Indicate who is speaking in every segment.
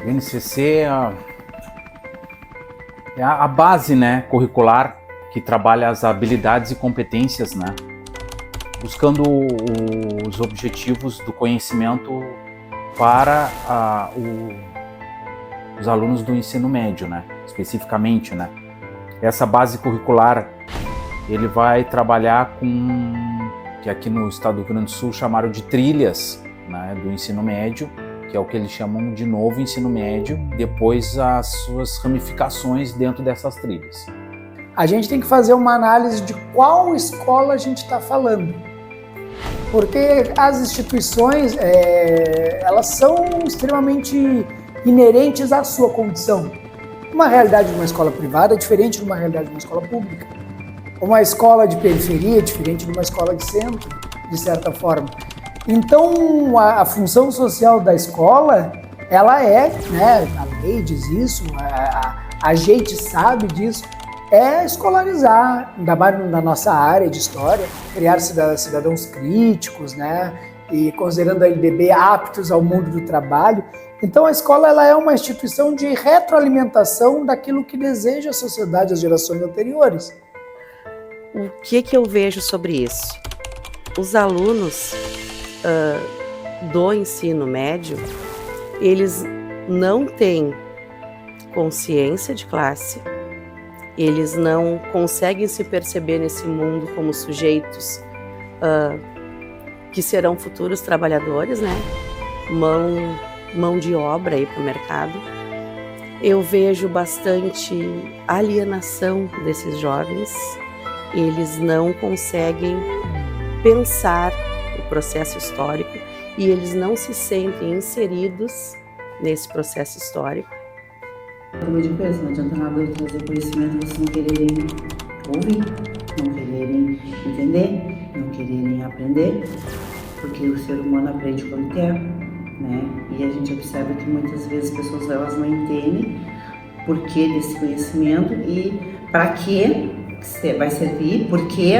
Speaker 1: O NCC é a base, né, curricular que trabalha as habilidades e competências, né, buscando os objetivos do conhecimento para os alunos do ensino médio, né, especificamente, né. Essa base curricular, ele vai trabalhar com, que aqui no estado do Rio Grande do Sul chamaram de trilhas, né, do ensino médio, que é o que eles chamam de novo ensino médio, depois as suas ramificações dentro dessas trilhas.
Speaker 2: A gente tem que fazer uma análise de qual escola a gente está falando, porque as instituições, elas são extremamente inerentes à sua condição. Uma realidade de uma escola privada é diferente de uma realidade de uma escola pública. Uma escola de periferia é diferente de uma escola de centro, de certa forma. Então, a função social da escola, ela é, né, a lei diz isso, a gente sabe disso, é escolarizar, ainda mais na nossa área de história, criar cidadãos críticos, né, e considerando a LDB aptos ao mundo do trabalho. Então, a escola ela é uma instituição de retroalimentação daquilo que deseja a sociedade, as gerações anteriores.
Speaker 3: O que eu vejo sobre isso? Os alunos do ensino médio, eles não têm consciência de classe, eles não conseguem se perceber nesse mundo como sujeitos que serão futuros trabalhadores, né? Mão de obra aí para o mercado. Eu vejo bastante alienação desses jovens, eles não conseguem pensar o processo histórico e eles não se sentem inseridos nesse processo histórico.
Speaker 4: Como eu digo para eles, não adianta nada eu trazer conhecimento e vocês não quererem ouvir, não quererem entender, não quererem aprender, porque o ser humano aprende quando quer, né? E a gente observa que muitas vezes as pessoas elas não entendem por que desse conhecimento e para que vai servir, por quê,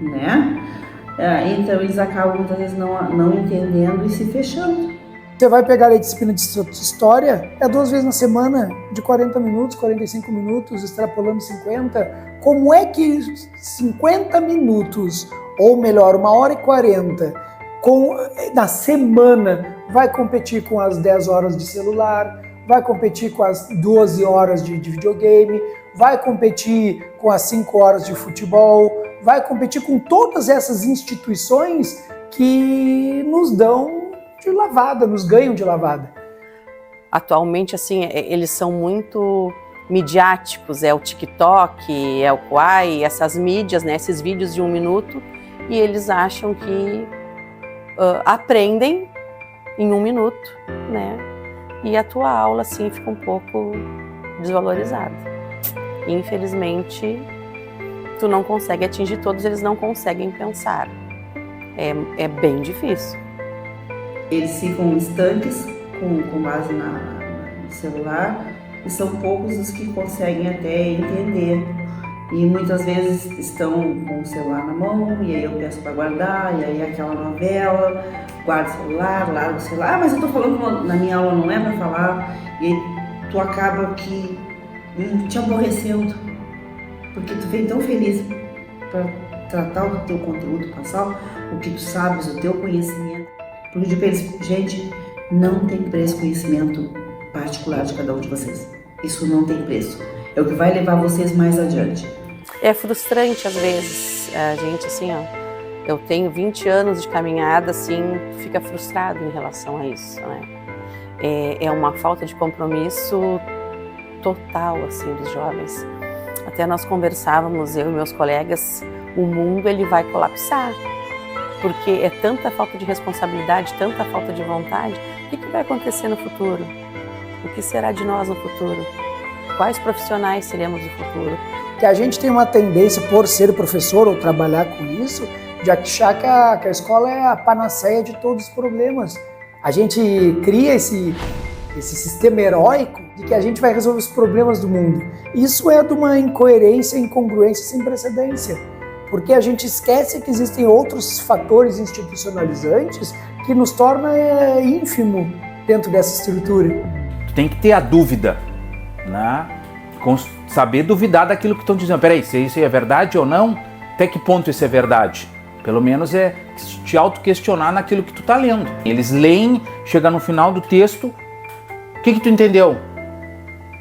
Speaker 4: né? Então eles acabam muitas vezes não entendendo e se fechando.
Speaker 2: Você vai pegar a disciplina de história, é 2 vezes na semana, de 40 minutos, 45 minutos, extrapolando 50. Como é que 50 minutos, ou melhor, 1h40, na semana, vai competir com as 10 horas de celular, vai competir com as 12 horas de videogame, vai competir com as 5 horas de futebol, vai competir com todas essas instituições que nos dão de lavada, nos ganham de lavada.
Speaker 3: Atualmente, assim, eles são muito midiáticos, é o TikTok, é o Quai, essas mídias, né, esses vídeos de 1 minuto, e eles acham que aprendem em 1 minuto, né, e a tua aula, assim, fica um pouco desvalorizada. Infelizmente, tu não consegue atingir todos, eles não conseguem pensar. É bem difícil.
Speaker 4: Eles ficam estanques com base no celular e são poucos os que conseguem até entender. E muitas vezes estão com o celular na mão e aí eu peço para guardar e aí aquela novela, guarda o celular, larga o celular. Mas eu tô falando na minha aula não é para falar e aí tu acaba que te aborrecendo porque tu vem tão feliz para tratar o teu conteúdo, passar o que tu sabes, o teu conhecimento. Porque eu digo para eles, gente, não tem preço conhecimento particular de cada um de vocês. Isso não tem preço. É o que vai levar vocês mais adiante.
Speaker 3: É frustrante às vezes, a gente assim, ó, eu tenho 20 anos de caminhada, assim, fica frustrado em relação a isso, né? É uma falta de compromisso total, assim, dos jovens. Até nós conversávamos, eu e meus colegas, o mundo ele vai colapsar. Porque é tanta falta de responsabilidade, tanta falta de vontade. O que vai acontecer no futuro? O que será de nós no futuro? Quais profissionais seremos no futuro?
Speaker 2: Que a gente tem uma tendência, por ser professor ou trabalhar com isso, de achar que a escola é a panaceia de todos os problemas. A gente cria esse sistema heróico de que a gente vai resolver os problemas do mundo. Isso é de uma incoerência e incongruência sem precedência. Porque a gente esquece que existem outros fatores institucionalizantes que nos torna ínfimo dentro dessa estrutura.
Speaker 1: Tu tem que ter a dúvida, né? Saber duvidar daquilo que estão dizendo. Peraí, isso é verdade ou não? Até que ponto isso é verdade? Pelo menos é te auto-questionar naquilo que tu tá lendo. Eles leem, chega no final do texto, o que tu entendeu?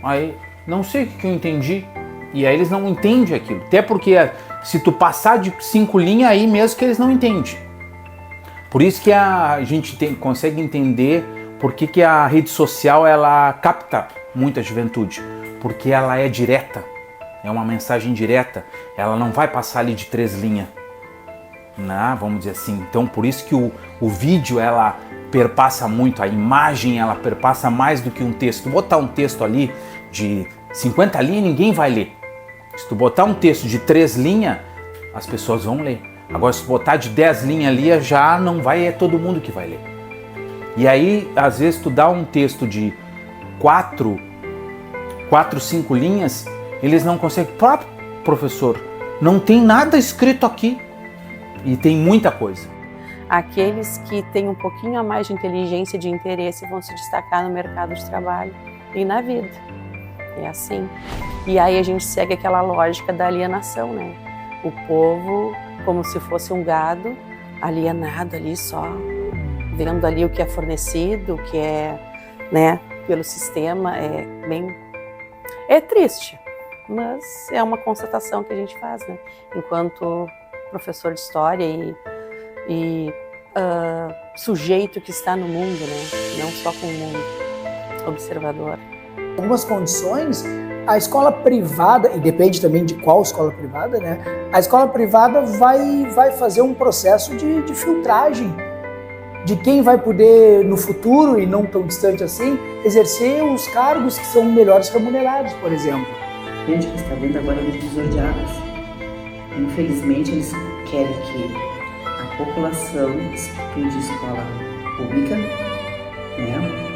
Speaker 1: Aí, não sei o que eu entendi. E aí eles não entendem aquilo. Até porque se tu passar de 5 linhas, aí mesmo que eles não entendem. Por isso que a gente consegue entender por que a rede social ela capta muita juventude. Porque ela é direta, é uma mensagem direta. Ela não vai passar ali de 3 linhas. Né? Vamos dizer assim. Então por isso que o vídeo ela perpassa muito, a imagem ela perpassa mais do que um texto. Botar um texto ali de 50 linhas, ninguém vai ler. Se tu botar um texto de 3 linhas, as pessoas vão ler. Agora se tu botar de 10 linhas ali, já não vai, é todo mundo que vai ler. E aí, às vezes tu dá um texto de 4, 5 linhas, eles não conseguem. Próprio professor, não tem nada escrito aqui. E tem muita coisa.
Speaker 3: Aqueles que têm um pouquinho a mais de inteligência e de interesse vão se destacar no mercado de trabalho e na vida. É assim. E aí a gente segue aquela lógica da alienação, né? O povo como se fosse um gado, alienado ali só, vendo ali o que é fornecido, o que é, né, pelo sistema, é triste, mas é uma constatação que a gente faz, né? Enquanto professor de história e sujeito que está no mundo, né? Não só com o mundo, observador.
Speaker 2: Em algumas condições, a escola privada, e depende também de qual escola privada, né? A escola privada vai fazer um processo de filtragem de quem vai poder, no futuro, e não tão distante assim, exercer os cargos que são melhores remunerados, por exemplo.
Speaker 4: A gente que está dentro agora do divisor de águas. Infelizmente, eles querem que a população estude escola pública, né?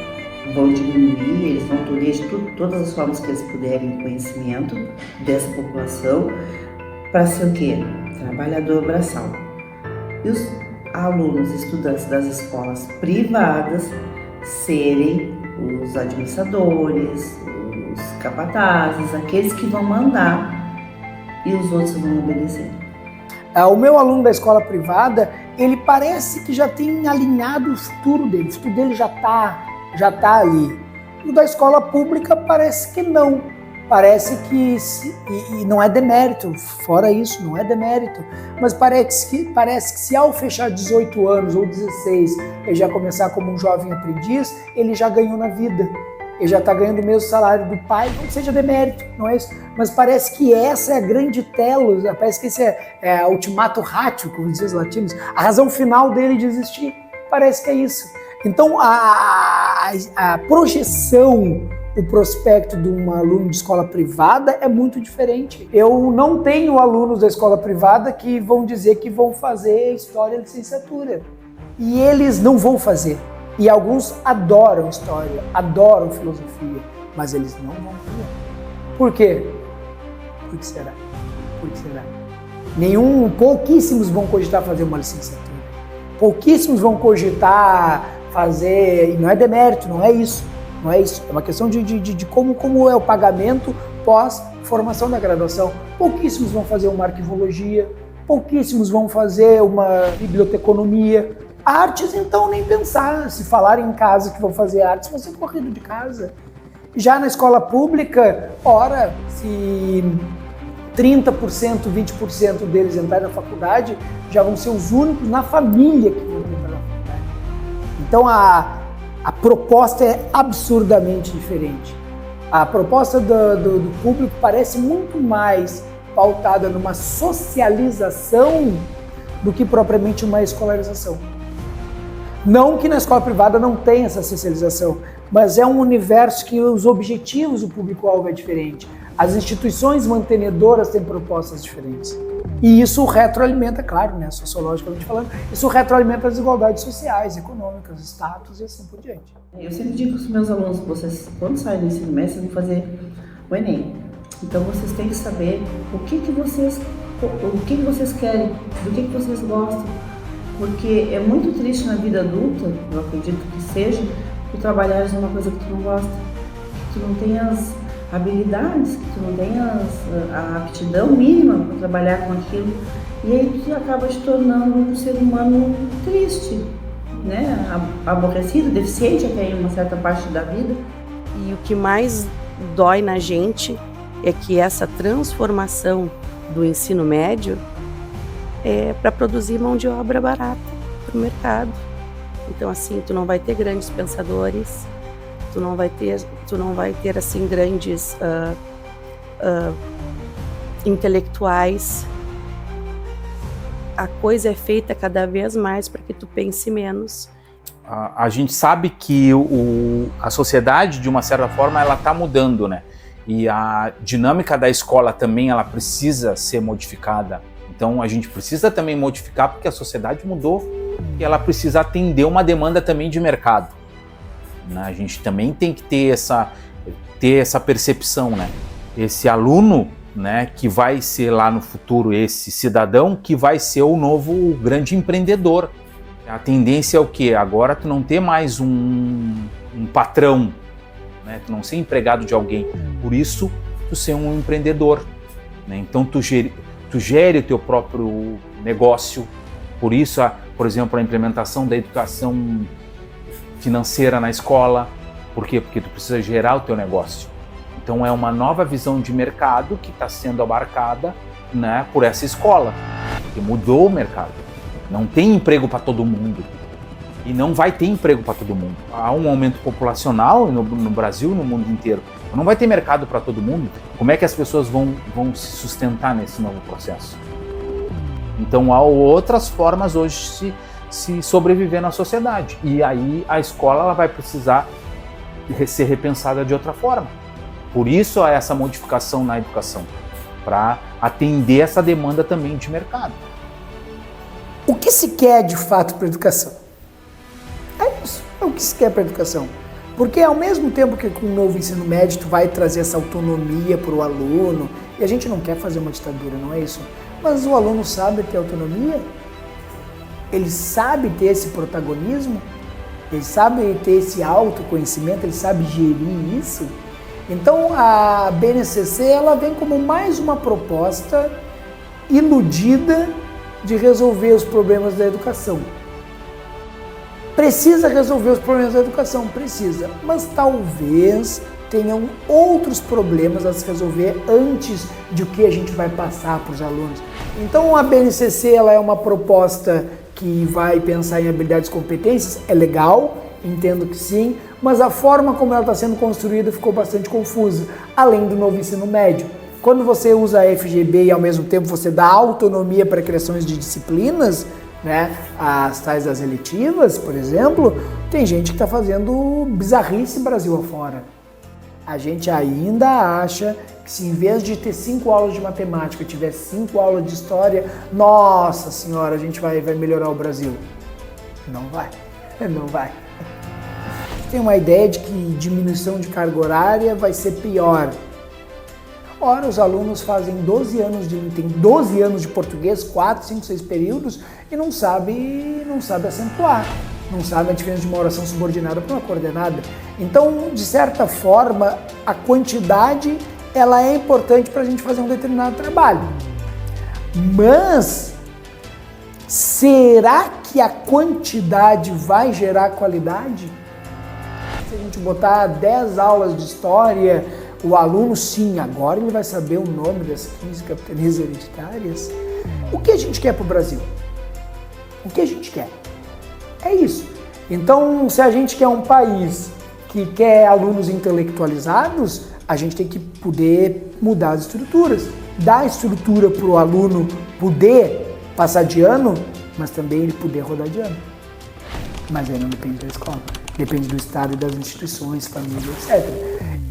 Speaker 4: Vão diminuir, eles vão tolher de todas as formas que eles puderem conhecimento dessa população para ser o quê? Trabalhador braçal. E os alunos, estudantes das escolas privadas serem os administradores, os capatazes, aqueles que vão mandar e os outros vão obedecer.
Speaker 2: O meu aluno da escola privada, ele parece que já tem alinhado o futuro dele já está ali. O da escola pública parece que não. Parece que, e não é demérito, fora isso, não é demérito, mas parece que se ao fechar 18 anos ou 16, ele já começar como um jovem aprendiz, ele já ganhou na vida. Ele já está ganhando o mesmo salário do pai, não seja demérito, não é isso? Mas parece que essa é a grande telos, parece que esse é o ultimato ratio, como dizem os latinos, a razão final dele de existir. Parece que é isso. Então, a projeção, o prospecto de um aluno de escola privada é muito diferente. Eu não tenho alunos da escola privada que vão dizer que vão fazer história e licenciatura. E eles não vão fazer. E alguns adoram história, adoram filosofia, mas eles não vão fazer. Por quê? Por que será? Por que será? Pouquíssimos vão cogitar fazer uma licenciatura. Pouquíssimos vão cogitar fazer, e não é demérito, não é isso. Não é isso, é uma questão de como é o pagamento pós-formação da graduação. Pouquíssimos vão fazer uma arquivologia, pouquíssimos vão fazer uma biblioteconomia. Artes, então, nem pensar. Se falarem em casa que vão fazer artes, vão ser corrido de casa. Já na escola pública, ora, se 30%, 20% deles entrarem na faculdade, já vão ser os únicos na família que vão entrar na faculdade. Então, a proposta é absurdamente diferente. A proposta do público parece muito mais pautada numa socialização do que propriamente uma escolarização. Não que na escola privada não tenha essa socialização, mas é um universo que os objetivos do público-alvo é diferente. As instituições mantenedoras têm propostas diferentes. E isso retroalimenta, claro, né, sociologicamente falando, isso retroalimenta as desigualdades sociais, econômicas, status e assim por diante.
Speaker 4: Eu sempre digo para os meus alunos, vocês, quando saem do ensino médio, vocês vão fazer o Enem. Então vocês têm que saber o que vocês querem, do que vocês gostam. Porque é muito triste na vida adulta, eu acredito que seja, tu trabalhares numa coisa que tu não gosta. tu não tem as habilidades, que tu não tem a aptidão mínima para trabalhar com aquilo. E aí tu acaba te tornando um ser humano triste, né? Aborrecido, deficiente até em uma certa parte da vida.
Speaker 3: E o que mais dói na gente é que essa transformação do ensino médio é para produzir mão de obra barata para o mercado. Então, assim, tu não vai ter grandes pensadores, tu não vai ter assim grandes intelectuais. A coisa é feita cada vez mais para que tu pense menos.
Speaker 1: A gente sabe que a sociedade, de uma certa forma, ela está mudando, né? E a dinâmica da escola também, ela precisa ser modificada. Então a gente precisa também modificar porque a sociedade mudou e ela precisa atender uma demanda também de mercado, né? A gente também tem que ter essa percepção, né? Esse aluno, né, que vai ser lá no futuro esse cidadão que vai ser o novo grande empreendedor. A tendência é o quê? Agora tu não ter mais um patrão, né? Tu não ser empregado de alguém. Por isso, tu ser um empreendedor, né? Então tu gere o teu próprio negócio. Por isso, por exemplo, a implementação da educação financeira na escola. Por quê? Porque tu precisa gerar o teu negócio. Então é uma nova visão de mercado que está sendo abarcada, né, por essa escola, que mudou o mercado. Não tem emprego para todo mundo e não vai ter emprego para todo mundo. Há um aumento populacional no Brasil e no mundo inteiro. Não vai ter mercado para todo mundo. Como é que as pessoas vão se sustentar nesse novo processo? Então há outras formas hoje se sobreviver na sociedade. E aí a escola ela vai precisar ser repensada de outra forma. Por isso há essa modificação na educação, para atender essa demanda também de mercado.
Speaker 2: O que se quer de fato para a educação? É isso, é o que se quer para a educação. Porque ao mesmo tempo que com o novo ensino médio tu vai trazer essa autonomia para o aluno, e a gente não quer fazer uma ditadura, não é isso? Mas o aluno sabe ter autonomia, ele sabe ter esse protagonismo, ele sabe ter esse autoconhecimento, ele sabe gerir isso. Então a BNCC ela vem como mais uma proposta iludida de resolver os problemas da educação. Precisa resolver os problemas da educação? Precisa, mas talvez tenham outros problemas a se resolver antes de que a gente vai passar para os alunos. Então a BNCC ela é uma proposta que vai pensar em habilidades e competências, é legal, entendo que sim, mas a forma como ela está sendo construída ficou bastante confusa, além do novo ensino médio. Quando você usa a FGB e ao mesmo tempo você dá autonomia para criações de disciplinas, né, as tais das eletivas, por exemplo, tem gente que está fazendo bizarrice Brasil afora. A gente ainda acha que se em vez de ter 5 aulas de matemática, tiver 5 aulas de história, nossa senhora, a gente vai melhorar o Brasil. Não vai, não vai. Tem uma ideia de que diminuição de carga horária vai ser pior. Ora, os alunos fazem 12 anos de português, 4, 5, 6 períodos e não sabe acentuar. Não sabe a diferença de uma oração subordinada para uma coordenada. Então, de certa forma, a quantidade ela é importante para a gente fazer um determinado trabalho. Mas, será que a quantidade vai gerar qualidade? Se a gente botar 10 aulas de história, o aluno, sim, agora ele vai saber o nome das 15 capitanias hereditárias. O que a gente quer para o Brasil? O que a gente quer? É isso. Então, se a gente quer um país que quer alunos intelectualizados, a gente tem que poder mudar as estruturas. Dar estrutura para o aluno poder passar de ano, mas também ele poder rodar de ano. Mas aí não depende da escola. Depende do Estado e das instituições, família, etc.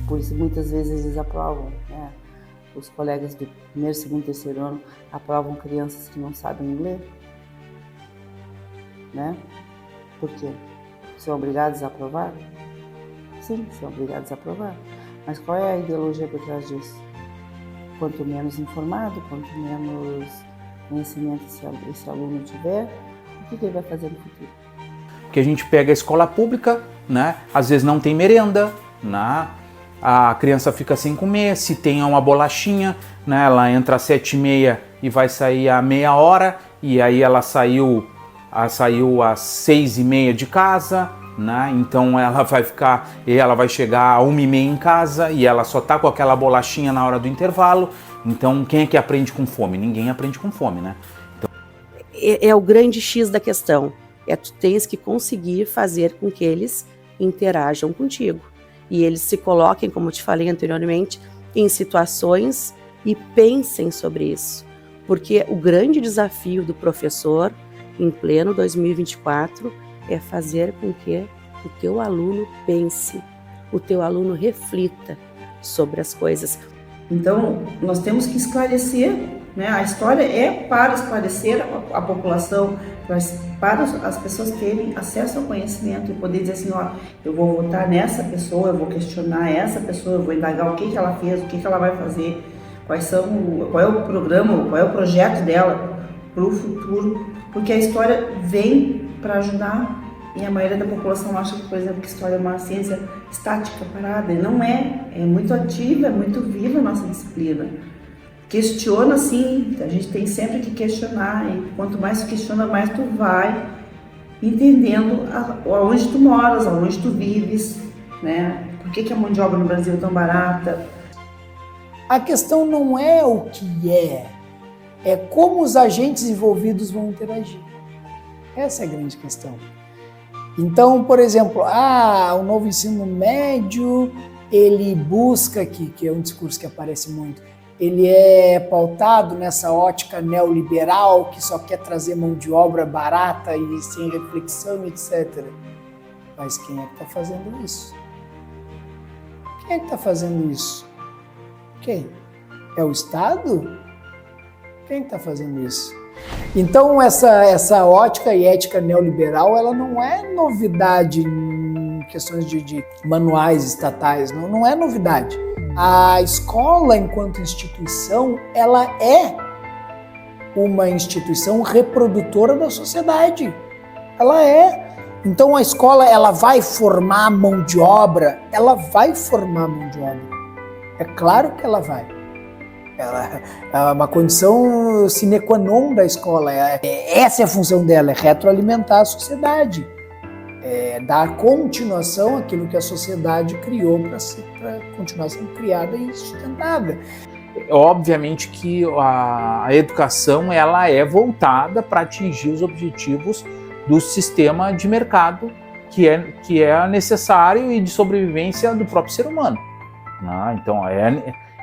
Speaker 4: Por isso, muitas vezes eles aprovam, né? Os colegas do primeiro, segundo, terceiro ano aprovam crianças que não sabem ler, né? Por quê? São obrigados a aprovar? Sim, são obrigados a aprovar. Mas qual é a ideologia por trás disso? Quanto menos informado, quanto menos conhecimento esse aluno tiver, o que ele vai fazer no futuro?
Speaker 1: Porque a gente pega a escola pública, né? Às vezes não tem merenda, né? a criança fica sem comer, se tem uma bolachinha, né, ela entra às 7h30 e vai sair a meia hora, e aí ela saiu às 6h30 de casa, né, então ela vai chegar às 1h30 em casa e ela só tá com aquela bolachinha na hora do intervalo. Então quem é que aprende com fome? Ninguém aprende com fome, né? Então...
Speaker 3: É o grande X da questão, tu tens que conseguir fazer com que eles interajam contigo. E eles se coloquem, como eu te falei anteriormente, em situações e pensem sobre isso. Porque o grande desafio do professor, em pleno 2024, é fazer com que o teu aluno pense, o teu aluno reflita sobre as coisas.
Speaker 4: Então, nós temos que esclarecer, né? A história é para esclarecer a população, para as pessoas terem acesso ao conhecimento e poder dizer assim, ó, eu vou votar nessa pessoa, eu vou questionar essa pessoa, eu vou indagar o que ela fez, o que ela vai fazer, qual é o programa, qual é o projeto dela para o futuro, porque a história vem para ajudar. E a maioria da população acha, por exemplo, que história é uma ciência estática, parada. E não é. É muito ativa, é muito viva a nossa disciplina. Questiona, sim. A gente tem sempre que questionar. E quanto mais tu questiona, mais tu vai entendendo aonde tu moras, aonde tu vives, né? Por que a mão de obra no Brasil é tão barata?
Speaker 2: A questão não é o que é como os agentes envolvidos vão interagir. Essa é a grande questão. Então, por exemplo, o novo ensino médio, ele busca, que é um discurso que aparece muito, ele é pautado nessa ótica neoliberal que só quer trazer mão de obra barata e sem reflexão, etc. Mas quem é que está fazendo isso? Quem é que está fazendo isso? Quem? É o Estado? Quem está fazendo isso? Então, essa ótica e ética neoliberal, ela não é novidade em questões de manuais estatais, não é novidade. A escola, enquanto instituição, ela é uma instituição reprodutora da sociedade. Ela é. Então, a escola, ela vai formar mão de obra? Ela vai formar mão de obra. É claro que ela vai. Ela é uma condição sine qua non da escola. Essa é a função dela, é retroalimentar a sociedade. É dar continuação àquilo que a sociedade criou para continuar sendo criada e sustentada.
Speaker 1: Obviamente que a educação ela é voltada para atingir os objetivos do sistema de mercado que é necessário e de sobrevivência do próprio ser humano. Então,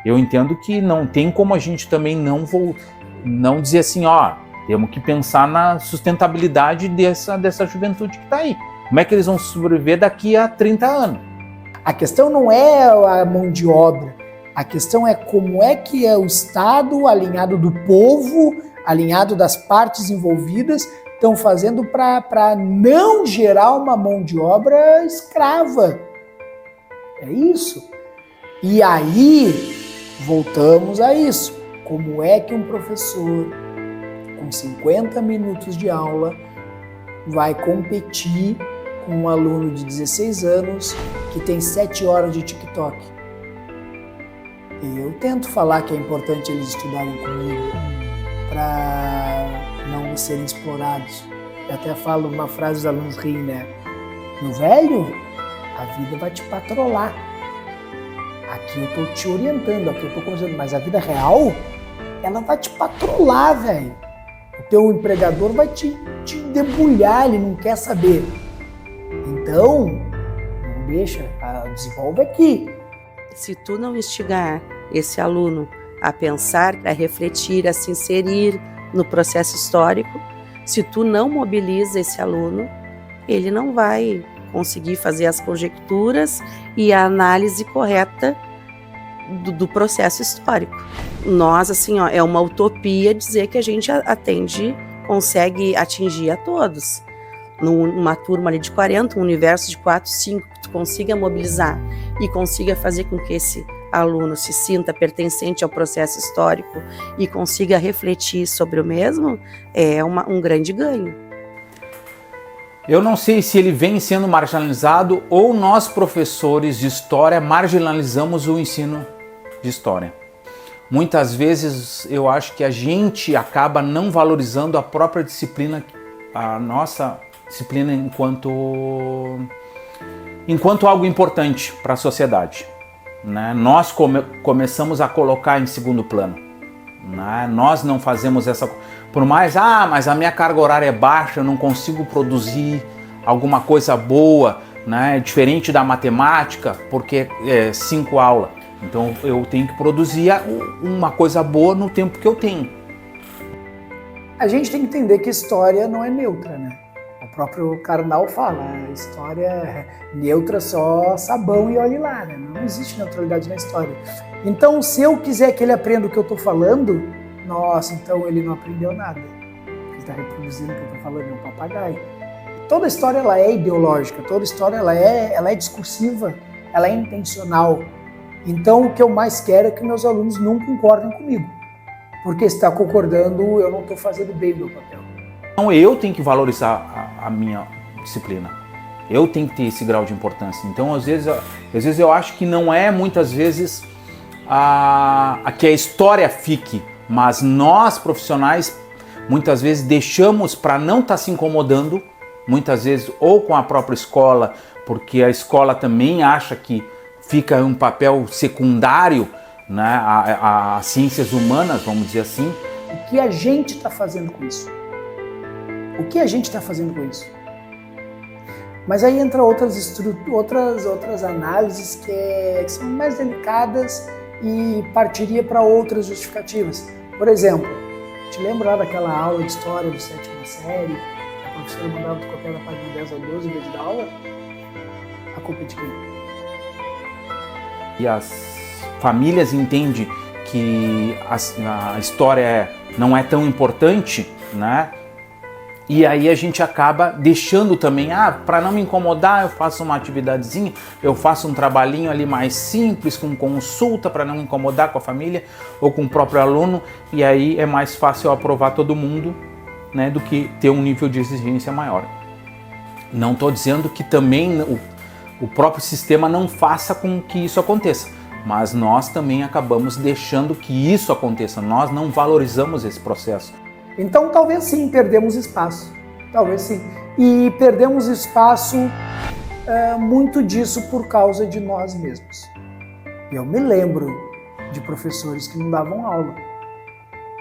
Speaker 1: eu entendo que não tem como a gente também não dizer assim, temos que pensar na sustentabilidade dessa juventude que está aí. Como é que eles vão sobreviver daqui a 30 anos?
Speaker 2: A questão não é a mão de obra, a questão é como é que é o Estado, alinhado do povo, alinhado das partes envolvidas, estão fazendo para não gerar uma mão de obra escrava. É isso. E aí, voltamos a isso. Como é que um professor, com 50 minutos de aula, vai competir com um aluno de 16 anos que tem 7 horas de TikTok? Eu tento falar que é importante eles estudarem comigo para não serem explorados. Eu até falo uma frase, os alunos riem, né? Meu velho, a vida vai te patrolar. Aqui eu tô te orientando, aqui eu tô conversando, mas a vida real, ela vai te patrolar, velho. O teu empregador vai te debulhar, ele não quer saber. Então, não deixa, desenvolve aqui.
Speaker 3: Se tu não instigar esse aluno a pensar, a refletir, a se inserir no processo histórico, se tu não mobiliza esse aluno, ele não vai conseguir fazer as conjecturas e a análise correta do processo histórico. Nós, assim, é uma utopia dizer que a gente consegue atingir a todos. Numa turma ali de 40, um universo de 4, 5, que tu consiga mobilizar e consiga fazer com que esse aluno se sinta pertencente ao processo histórico e consiga refletir sobre o mesmo, é um grande ganho.
Speaker 1: Eu não sei se ele vem sendo marginalizado ou nós, professores de história, marginalizamos o ensino de história. Muitas vezes eu acho que a gente acaba não valorizando a própria disciplina, a nossa disciplina enquanto algo importante para a sociedade. Né? Nós começamos a colocar em segundo plano. Né? Nós não fazemos essa... Por mais, mas a minha carga horária é baixa, eu não consigo produzir alguma coisa boa, né? Diferente da matemática, porque é 5 aulas. Então eu tenho que produzir uma coisa boa no tempo que eu tenho.
Speaker 2: A gente tem que entender que história não é neutra, né? O próprio Karnal fala, a história é neutra só sabão e olhe lá, né? Não existe neutralidade na história. Então, se eu quiser que ele aprenda o que eu estou falando, nossa, então ele não aprendeu nada. Ele está reproduzindo o que eu estou falando, é um papagaio. Toda história ela é ideológica, toda história ela é discursiva, ela é intencional. Então, o que eu mais quero é que meus alunos não concordem comigo. Porque se está concordando, eu não estou fazendo bem o meu papel.
Speaker 1: Então, eu tenho que valorizar a minha disciplina. Eu tenho que ter esse grau de importância. Então, às vezes eu acho que não é, muitas vezes, que a história fique, mas nós, profissionais, muitas vezes deixamos para não estar se incomodando, muitas vezes ou com a própria escola, porque a escola também acha que fica um papel secundário, né, a ciências humanas, vamos dizer assim.
Speaker 2: O que a gente está fazendo com isso? O que a gente está fazendo com isso? Mas aí entra outras análises que são mais delicadas e partiria para outras justificativas. Por exemplo, te lembra lá daquela aula de história do 7ª série? A professora mandava tu copiar da página 10 a 12 em vez de dar aula? A culpa é de quem?
Speaker 1: E as famílias entendem que a história não é tão importante, né? E aí a gente acaba deixando também, para não me incomodar, eu faço uma atividadezinha, eu faço um trabalhinho ali mais simples, com consulta, para não me incomodar com a família ou com o próprio aluno, e aí é mais fácil eu aprovar todo mundo, né, do que ter um nível de exigência maior. Não estou dizendo que também o próprio sistema não faça com que isso aconteça, mas nós também acabamos deixando que isso aconteça, nós não valorizamos esse processo.
Speaker 2: Então, talvez sim, perdemos espaço. Talvez sim. E perdemos espaço muito disso por causa de nós mesmos. Eu me lembro de professores que não davam aula.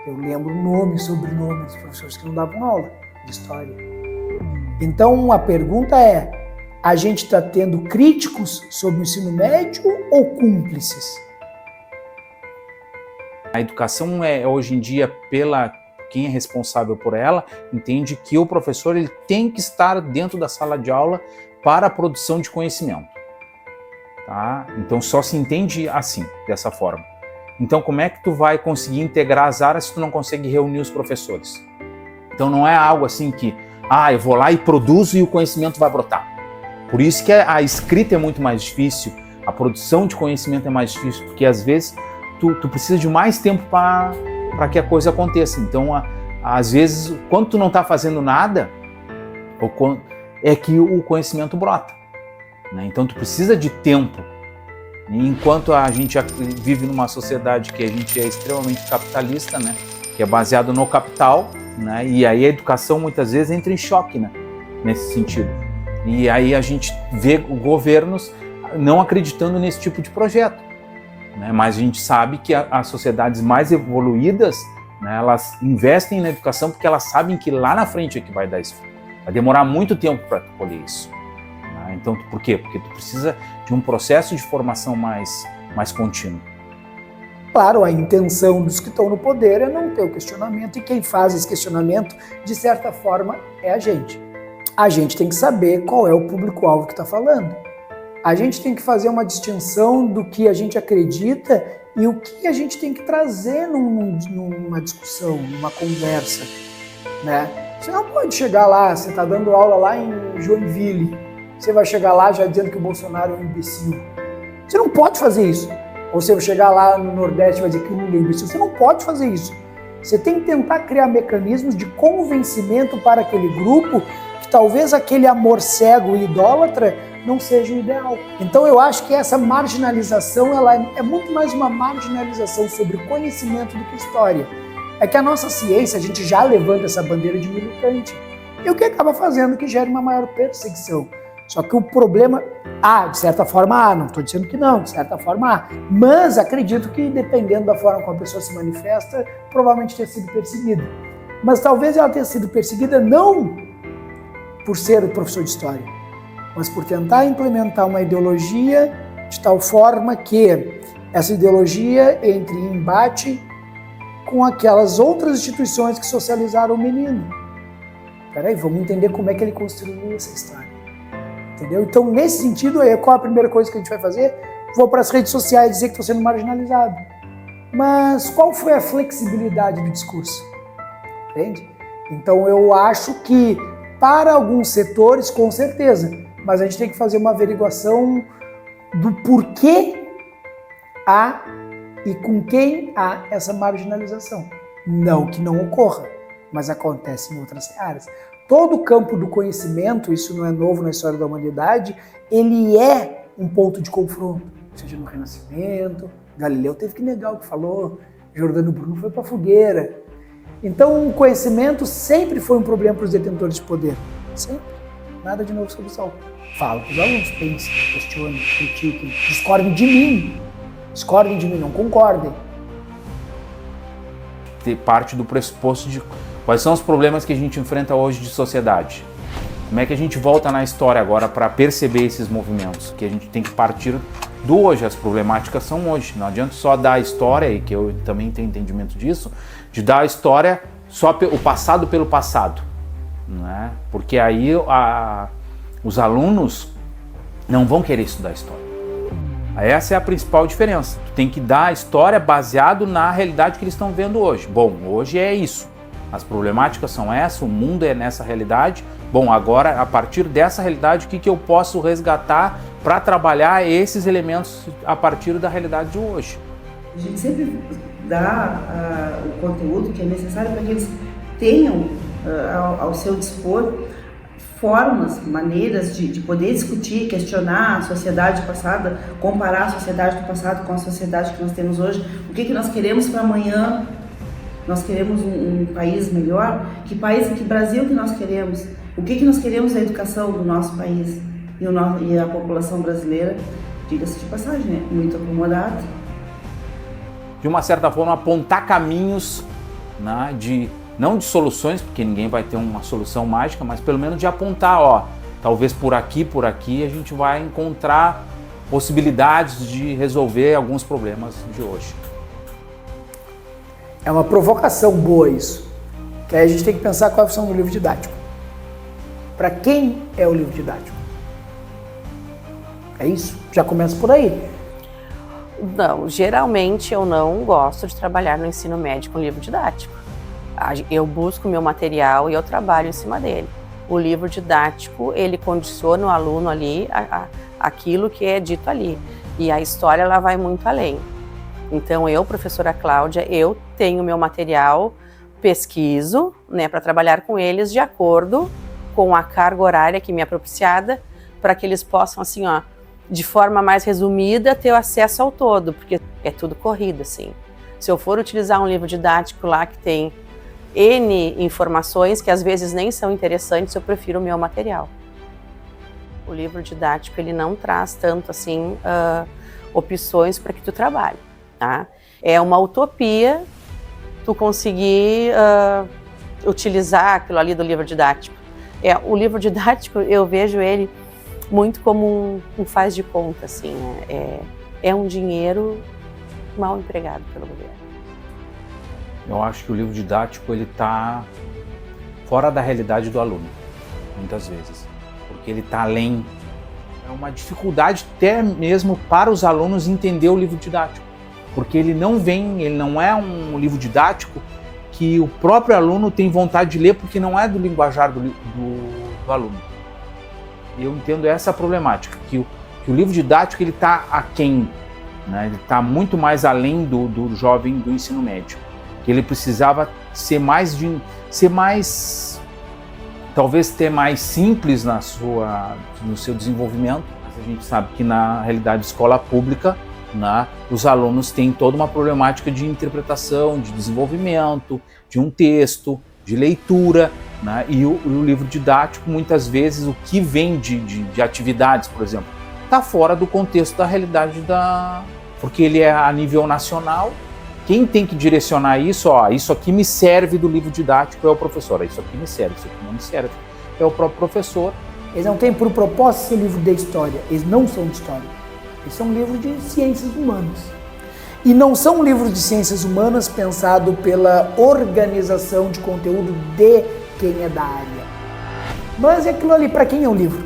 Speaker 2: Eu lembro nome e sobrenome de professores que não davam aula de história. Então, a pergunta é, a gente está tendo críticos sobre o ensino médio ou cúmplices?
Speaker 1: A educação hoje em dia, quem é responsável por ela, entende que o professor ele tem que estar dentro da sala de aula para a produção de conhecimento. Tá? Então só se entende assim, dessa forma. Então como é que tu vai conseguir integrar as áreas se tu não consegue reunir os professores? Então não é algo assim que, eu vou lá e produzo e o conhecimento vai brotar. Por isso que a escrita é muito mais difícil, a produção de conhecimento é mais difícil, porque às vezes tu precisa de mais tempo para que a coisa aconteça. Então, às vezes, quando tu não está fazendo nada, é que o conhecimento brota. Né? Então, tu precisa de tempo. E enquanto a gente vive numa sociedade que a gente é extremamente capitalista, né? Que é baseado no capital, né? E aí a educação muitas vezes entra em choque, né? Nesse sentido. E aí a gente vê governos não acreditando nesse tipo de projeto. Né? Mas a gente sabe que as sociedades mais evoluídas, né, elas investem na educação porque elas sabem que lá na frente é que vai dar isso. Vai demorar muito tempo para colher isso. Né? Então, por quê? Porque tu precisa de um processo de formação mais contínuo.
Speaker 2: Claro, a intenção dos que estão no poder é não ter o questionamento, e quem faz esse questionamento, de certa forma, é a gente. A gente tem que saber qual é o público-alvo que está falando. A gente tem que fazer uma distinção do que a gente acredita e o que a gente tem que trazer numa discussão, numa conversa, né? Você não pode chegar lá, você está dando aula lá em Joinville, você vai chegar lá já dizendo que o Bolsonaro é um imbecil. Você não pode fazer isso. Ou você vai chegar lá no Nordeste e vai dizer que o Lula é um imbecil. Você não pode fazer isso. Você tem que tentar criar mecanismos de convencimento para aquele grupo que talvez aquele amor cego e idólatra não seja o ideal. Então eu acho que essa marginalização ela é muito mais uma marginalização sobre conhecimento do que história. É que a nossa ciência, a gente já levanta essa bandeira de militante. E o que acaba fazendo que gera uma maior perseguição. Só que o problema, de certa forma não estou dizendo que não, de certa forma mas acredito que dependendo da forma como a pessoa se manifesta, provavelmente tenha sido perseguida. Mas talvez ela tenha sido perseguida não por ser professor de história, mas por tentar implementar uma ideologia de tal forma que essa ideologia entre em embate com aquelas outras instituições que socializaram o menino. Peraí, vamos entender como é que ele construiu essa história. Entendeu? Então, nesse sentido, qual a primeira coisa que a gente vai fazer? Vou para as redes sociais dizer que estou sendo marginalizado. Mas qual foi a flexibilidade do discurso? Entende? Então, eu acho que para alguns setores, com certeza, mas a gente tem que fazer uma averiguação do porquê há e com quem há essa marginalização. Não que não ocorra, mas acontece em outras áreas. Todo o campo do conhecimento, isso não é novo na história da humanidade, ele é um ponto de confronto, seja no Renascimento, Galileu teve que negar o que falou, Giordano Bruno foi para a fogueira. Então o conhecimento sempre foi um problema para os detentores de poder, sempre, nada de novo sob o sol. Falo para os alunos, pensem, questionem, critiquem, discordem de mim, não concordem.
Speaker 1: Parte do pressuposto de quais são os problemas que a gente enfrenta hoje de sociedade. Como é que a gente volta na história agora para perceber esses movimentos? Que a gente tem que partir do hoje, as problemáticas são hoje. Não adianta só dar a história, e que eu também tenho entendimento disso, de dar a história só o passado pelo passado. Né? Porque aí os alunos não vão querer estudar história. Essa é a principal diferença. Tu tem que dar a história baseado na realidade que eles estão vendo hoje. Bom, hoje é isso. As problemáticas são essas, o mundo é nessa realidade. Bom, agora, a partir dessa realidade, o que eu posso resgatar para trabalhar esses elementos a partir da realidade de hoje?
Speaker 4: A gente sempre dá o conteúdo que é necessário para que eles tenham ao seu dispor formas, maneiras de poder discutir, questionar a sociedade passada, comparar a sociedade do passado com a sociedade que nós temos hoje. O que nós queremos para amanhã? Nós queremos um país melhor? Que Brasil que nós queremos? O que nós queremos da educação do nosso país? E a população brasileira, diga-se de passagem, né? Muito acomodada.
Speaker 1: De uma certa forma, apontar caminhos, né, não de soluções, porque ninguém vai ter uma solução mágica, mas pelo menos de apontar, talvez por aqui a gente vai encontrar possibilidades de resolver alguns problemas de hoje.
Speaker 2: É uma provocação boa isso, que aí a gente tem que pensar qual é a função do livro didático. Para quem é o livro didático? É isso? Já começa por aí.
Speaker 3: Não, geralmente eu não gosto de trabalhar no ensino médio com livro didático. Eu busco o meu material e eu trabalho em cima dele. O livro didático, ele condiciona o aluno ali aquilo que é dito ali. E a história, ela vai muito além. Então eu, professora Cláudia, eu tenho o meu material, pesquiso, né, para trabalhar com eles de acordo com a carga horária que me é propiciada, para que eles possam, assim, de forma mais resumida, ter acesso ao todo, porque é tudo corrido, assim. Se eu for utilizar um livro didático lá que tem N informações que às vezes nem são interessantes, eu prefiro o meu material. O livro didático, ele não traz tanto assim opções para que tu trabalhe, tá? É uma utopia tu conseguir utilizar aquilo ali do livro didático. O livro didático, eu vejo ele muito como um faz de conta, assim, né? É um dinheiro mal empregado pelo governo.
Speaker 1: Eu acho que o livro didático ele está fora da realidade do aluno, muitas vezes, porque ele está além. É uma dificuldade até mesmo para os alunos entender o livro didático, porque ele não é um livro didático que o próprio aluno tem vontade de ler, porque não é do linguajar do aluno. Eu entendo essa problemática, que o livro didático ele está aquém, né? Ele está muito mais além do jovem do ensino médio. Ele precisava ser mais talvez ter mais simples no seu desenvolvimento. Mas a gente sabe que na realidade escola pública, né, os alunos têm toda uma problemática de interpretação, de desenvolvimento, de um texto, de leitura, né, e o livro didático, muitas vezes, o que vem de atividades, por exemplo, está fora do contexto da realidade porque ele é a nível nacional. Quem tem que direcionar isso, isso aqui me serve do livro didático é o professor, isso aqui me serve, isso aqui não me serve, é o próprio professor.
Speaker 2: Eles não têm por propósito ser livro de história, eles não são de história, eles são livros de ciências humanas. E não são livros de ciências humanas pensados pela organização de conteúdo de quem é da área. Mas é aquilo ali, para quem é o livro?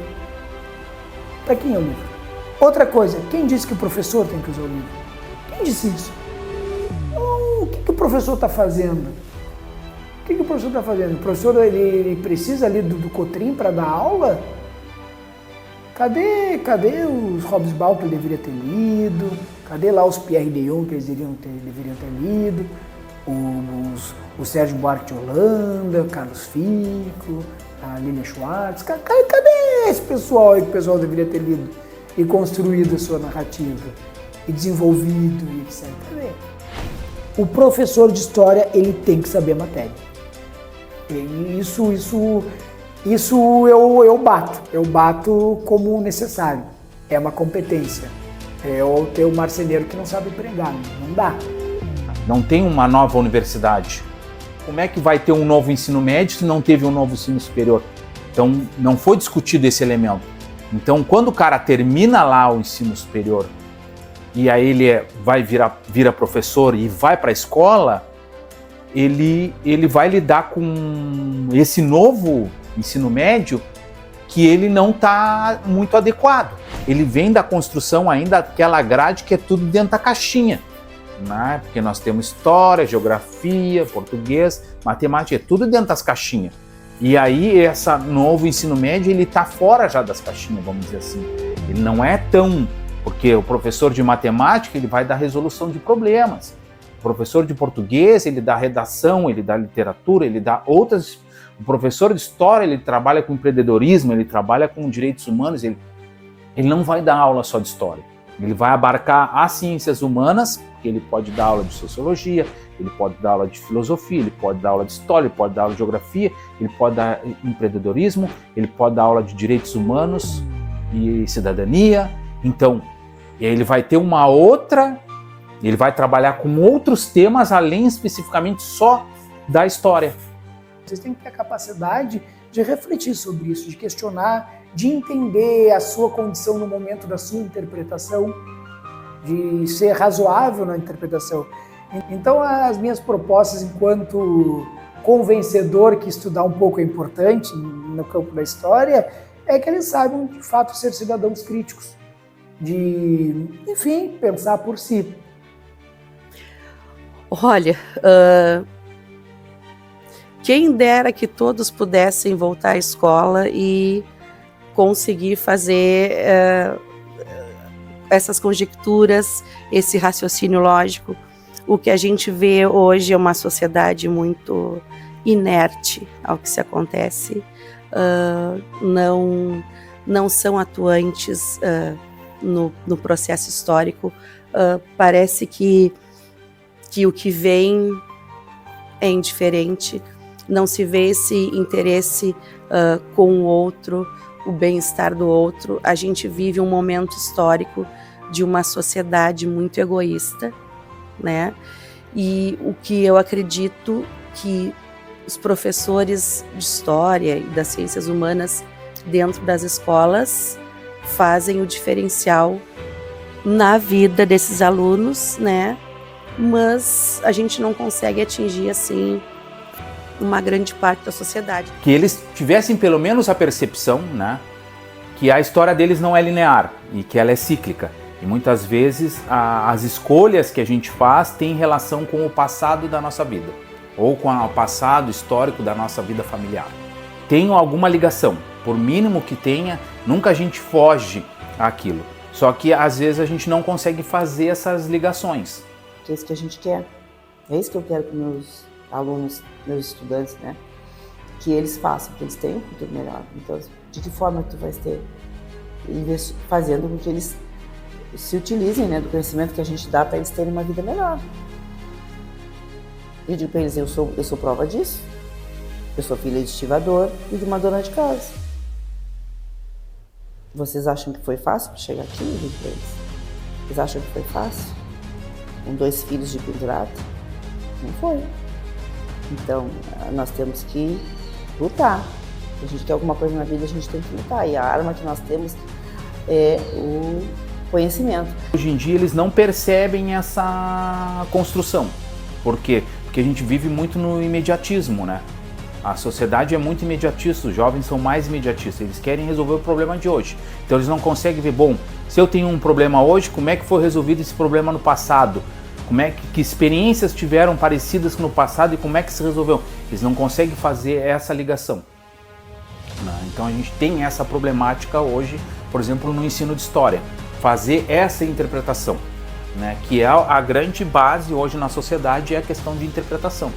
Speaker 2: Para quem é o livro? Outra coisa, quem disse que o professor tem que usar o livro? Quem disse isso? O que o professor está fazendo? O que o professor está fazendo? O professor ele precisa ali do Cotrim para dar aula? Cadê os Hobsbawm que ele deveria ter lido? Cadê lá os Pierre de Jong que eles deveriam ter lido? O Sérgio Buarque de Holanda, o Carlos Fico, a Lilia Schwartz. Cadê esse pessoal aí que o pessoal deveria ter lido e construído a sua narrativa? E desenvolvido e etc. Cadê? O professor de história, ele tem que saber a matéria. E isso eu bato como necessário. É uma competência. É o teu marceneiro que não sabe pregar, não dá.
Speaker 1: Não tem uma nova universidade. Como é que vai ter um novo ensino médio se não teve um novo ensino superior? Então, não foi discutido esse elemento. Então, quando o cara termina lá o ensino superior, e aí ele vira professor e vai para a escola, ele vai lidar com esse novo ensino médio que ele não está muito adequado. Ele vem da construção ainda daquela grade que é tudo dentro da caixinha, né? Porque nós temos história, geografia, português, matemática, é tudo dentro das caixinhas. E aí esse novo ensino médio ele está fora já das caixinhas, vamos dizer assim. Ele não é tão... Porque o professor de matemática, ele vai dar resolução de problemas. O professor de português, ele dá redação, ele dá literatura, ele dá outras... O professor de história, ele trabalha com empreendedorismo, ele trabalha com direitos humanos, ele não vai dar aula só de história. Ele vai abarcar as ciências humanas, porque ele pode dar aula de sociologia, ele pode dar aula de filosofia, ele pode dar aula de história, ele pode dar aula de geografia, ele pode dar empreendedorismo, ele pode dar aula de direitos humanos e cidadania. Então, ele vai ter ele vai trabalhar com outros temas além especificamente só da história.
Speaker 2: Vocês têm que ter a capacidade de refletir sobre isso, de questionar, de entender a sua condição no momento da sua interpretação, de ser razoável na interpretação. Então, as minhas propostas enquanto convencedor que estudar um pouco é importante no campo da história, é que eles saibam, de fato, ser cidadãos críticos, de, enfim, pensar por si.
Speaker 3: Olha, quem dera que todos pudessem voltar à escola e conseguir fazer essas conjecturas, esse raciocínio lógico. O que a gente vê hoje é uma sociedade muito inerte ao que se acontece, não são atuantes no processo histórico. Parece que o que vem é indiferente, não se vê esse interesse com o outro, o bem-estar do outro. A gente vive um momento histórico de uma sociedade muito egoísta, né? E o que eu acredito que os professores de história e das ciências humanas dentro das escolas fazem o diferencial na vida desses alunos, né? Mas a gente não consegue atingir assim uma grande parte da sociedade.
Speaker 1: Que eles tivessem pelo menos a percepção, né, que a história deles não é linear e que ela é cíclica. E muitas vezes as escolhas que a gente faz têm relação com o passado da nossa vida ou com o passado histórico da nossa vida familiar. Tem alguma ligação, por mínimo que tenha, nunca a gente foge àquilo. Só que às vezes a gente não consegue fazer essas ligações.
Speaker 4: É isso que a gente quer. É isso que eu quero para meus alunos, meus estudantes, né? que eles façam, porque eles têm um futuro melhor. Então, de que forma tu vai ter? Fazendo com que eles se utilizem, né, do conhecimento que a gente dá para eles terem uma vida melhor. Eu digo para eles, eu sou prova disso. Eu sou filha de estivador e de uma dona de casa. Vocês acham que foi fácil para chegar aqui? Eu digo para eles. Vocês acham que foi fácil? Com 2 filhos de pendurado? Não foi. Então, nós temos que lutar. Se a gente quer alguma coisa na vida, a gente tem que lutar. E a arma que nós temos é o conhecimento.
Speaker 1: Hoje em dia eles não percebem essa construção. Por quê? Porque a gente vive muito no imediatismo, né? A sociedade é muito imediatista, os jovens são mais imediatistas, eles querem resolver o problema de hoje. Então eles não conseguem ver, bom, se eu tenho um problema hoje, como é que foi resolvido esse problema no passado? Como é que experiências tiveram parecidas no passado e como é que se resolveu? Eles não conseguem fazer essa ligação. Então a gente tem essa problemática hoje, por exemplo, no ensino de história. Fazer essa interpretação, né? Que é a grande base hoje na sociedade, é a questão de interpretação,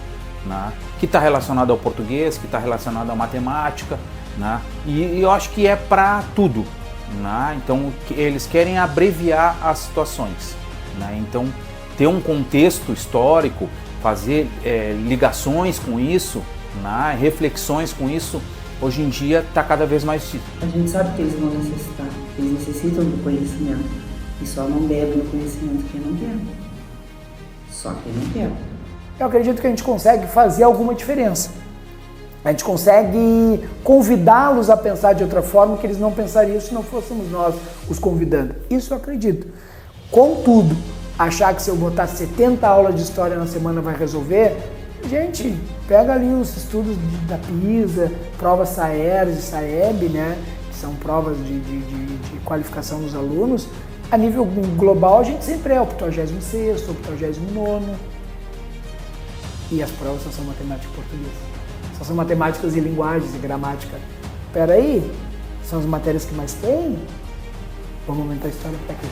Speaker 1: né? Que está relacionado ao português, que está relacionado à matemática, né? E eu acho que é para tudo, né? Então eles querem abreviar as situações, né? Então ter um contexto histórico, fazer ligações com isso, né? Reflexões com isso, hoje em dia está cada vez mais difícil.
Speaker 4: A gente sabe que eles vão necessitar, eles necessitam do conhecimento. E só não bebe no conhecimento quem não quer. Só quem não quer.
Speaker 2: Eu acredito que a gente consegue fazer alguma diferença. A gente consegue convidá-los a pensar de outra forma que eles não pensariam se não fôssemos nós os convidando. Isso eu acredito. Contudo, achar que se eu botar 70 aulas de história na semana vai resolver, gente, pega ali os estudos da PISA, provas SAERS e SAEB, né, que são provas de qualificação dos alunos. A nível global, a gente sempre é o 86º, o 89º. E as provas só são matemática e português. Só são matemáticas e linguagens e gramática. Peraí, são as matérias que mais tem? Vamos aumentar a história para quê?